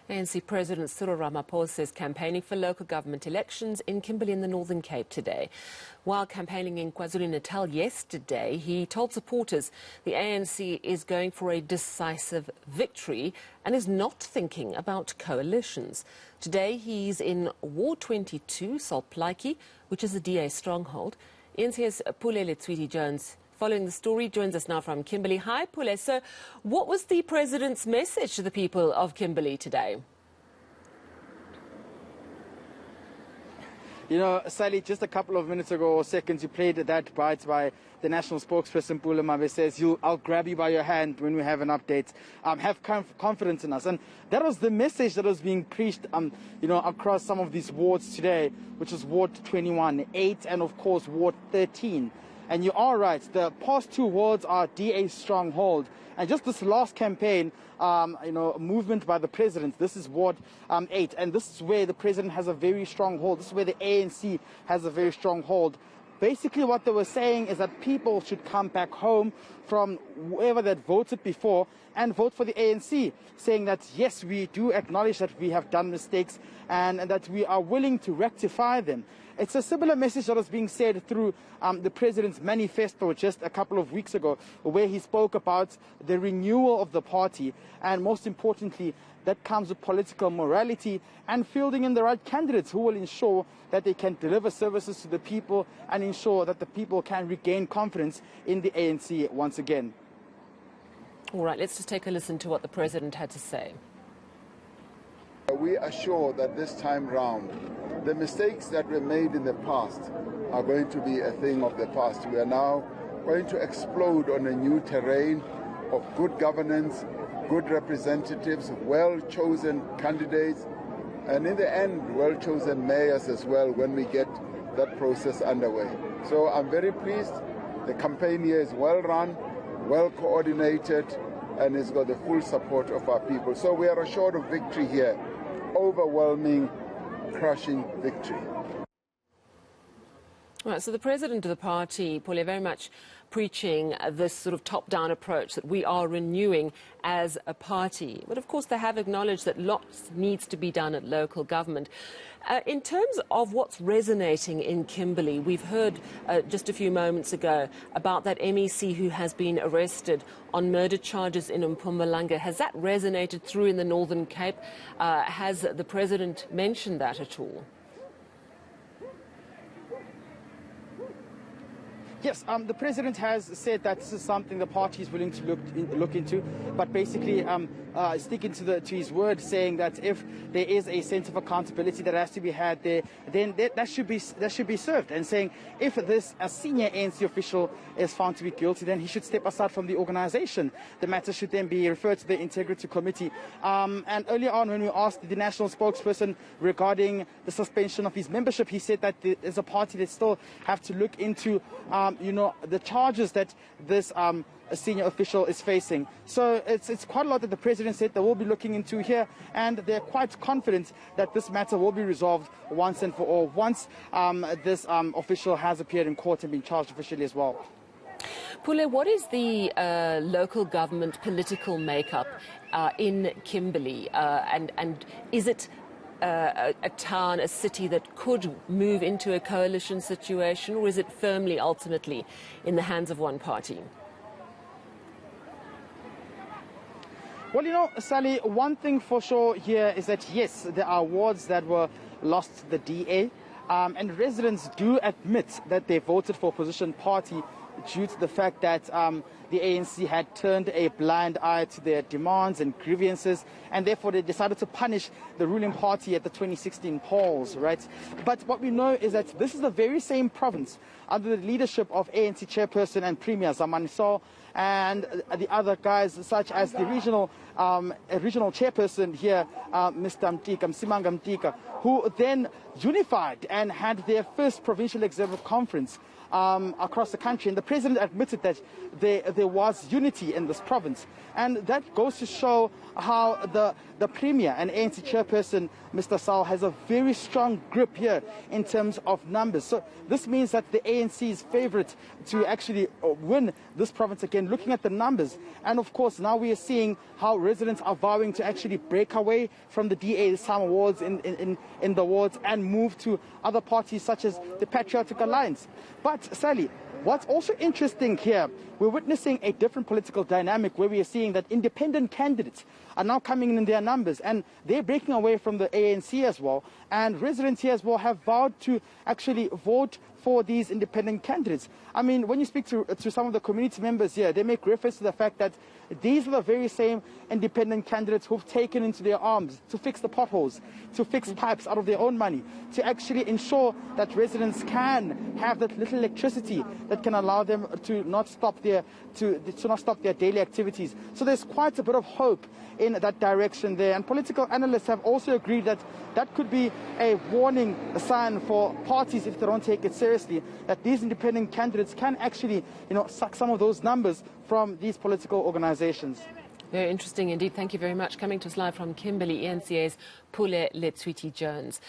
ANC President Cyril Ramaphosa is campaigning for local government elections in Kimberly in the Northern Cape today. While campaigning in KwaZulu-Natal yesterday, he told supporters the ANC is going for a decisive victory and is not thinking about coalitions. Today he's in Ward 22, Plaatje, which is the DA stronghold. eNCA's Pule Letshwiti-Jones, following the story, joins us now from Kimberly. Hi, Pule. So what was the President's message to the people of Kimberly today? You know, Sally, just a couple of minutes ago or seconds, you played that bite by the national spokesperson, Pule Letshwiti-Jones, says, I'll grab you by your hand when we have an update. Have confidence in us. And that was the message that was being preached, across some of these wards today, which is Ward 21, 8, and of course, Ward 13. And you are right, the past two wards are DA stronghold. And just this last campaign, movement by the president, this is Ward 8. And this is where the president has a very strong hold. This is where the ANC has a very strong hold. Basically, what they were saying is that people should come back home from wherever that voted before and vote for the ANC, saying that, yes, we do acknowledge that we have done mistakes and that we are willing to rectify them. It's a similar message that was being said through the president's manifesto just a couple of weeks ago, where he spoke about the renewal of the party. And most importantly, that comes with political morality and fielding in the right candidates who will ensure that they can deliver services to the people and ensure that the people can regain confidence in the ANC once again. All right, let's just take a listen to what the president had to say. We are sure that this time round, the mistakes that were made in the past are going to be a thing of the past. We are now going to explode on a new terrain of good governance, good representatives, well-chosen candidates, and in the end, well-chosen mayors as well when we get that process underway. So I'm very pleased. The campaign here is well run, well coordinated, and it's got the full support of our people. So we are assured of victory here. Overwhelming, crushing victory. Right, so the president of the party, Pule, very much preaching this sort of top-down approach that we are renewing as a party. But of course they have acknowledged that lots needs to be done at local government. In terms of what's resonating in Kimberley, we've heard just a few moments ago about that MEC who has been arrested on murder charges in Mpumalanga. Has that resonated through in the Northern Cape? Has the president mentioned that at all? Yes, the president has said that this is something the party is willing to look into, but basically sticking to his word, saying that if there is a sense of accountability that has to be had there, then that should be served, and saying if a senior ANC official is found to be guilty, then he should step aside from the organization. The matter should then be referred to the Integrity Committee. And earlier on, when we asked the national spokesperson regarding the suspension of his membership, he said that there's a party that still have to look into the charges that this a senior official is facing. So it's quite a lot that the president said they will be looking into here, and they're quite confident that this matter will be resolved once and for all, once this official has appeared in court and been charged officially as well. Pule, what is the local government political makeup in Kimberley, and is it a town, a city that could move into a coalition situation, or is it firmly, ultimately, in the hands of one party? Well, Sally, one thing for sure here is that, yes, there are wards that were lost to the DA, and residents do admit that they voted for opposition party due to the fact that the ANC had turned a blind eye to their demands and grievances, and therefore they decided to punish the ruling party at the 2016 polls, right? But what we know is that this is the very same province under the leadership of ANC chairperson and Premier Zamaniso and the other guys such as the regional chairperson here, Mr. Msimanga Mtika, who then unified and had their first provincial executive conference across the country, and the president admitted that there was unity in this province, and that goes to show how the premier and ANC chairperson, Mr. Sal, has a very strong grip here in terms of numbers. So this means that the ANC is favourite to actually win this province again and looking at the numbers. And of course, now we are seeing how residents are vowing to actually break away from the DA this time awards in the wards and move to other parties such as the Patriotic Alliance. But Sally, what's also interesting here, we're witnessing a different political dynamic where we are seeing that independent candidates are now coming in their numbers, and they're breaking away from the ANC as well. And residents here as well have vowed to actually vote for these independent candidates. I mean, when you speak to some of the community members here, they make reference to the fact that these are the very same independent candidates who've taken into their arms to fix the potholes, to fix pipes out of their own money, to actually ensure that residents can have that little electricity that can allow them to not stop their daily activities. So there's quite a bit of hope in that direction there. And political analysts have also agreed that that could be a warning sign for parties if they don't take it seriously, that these independent candidates can actually, suck some of those numbers from these political organizations. Very interesting indeed. Thank you very much. Coming to us live from Kimberly, eNCA's Pule Letshwiti-Jones.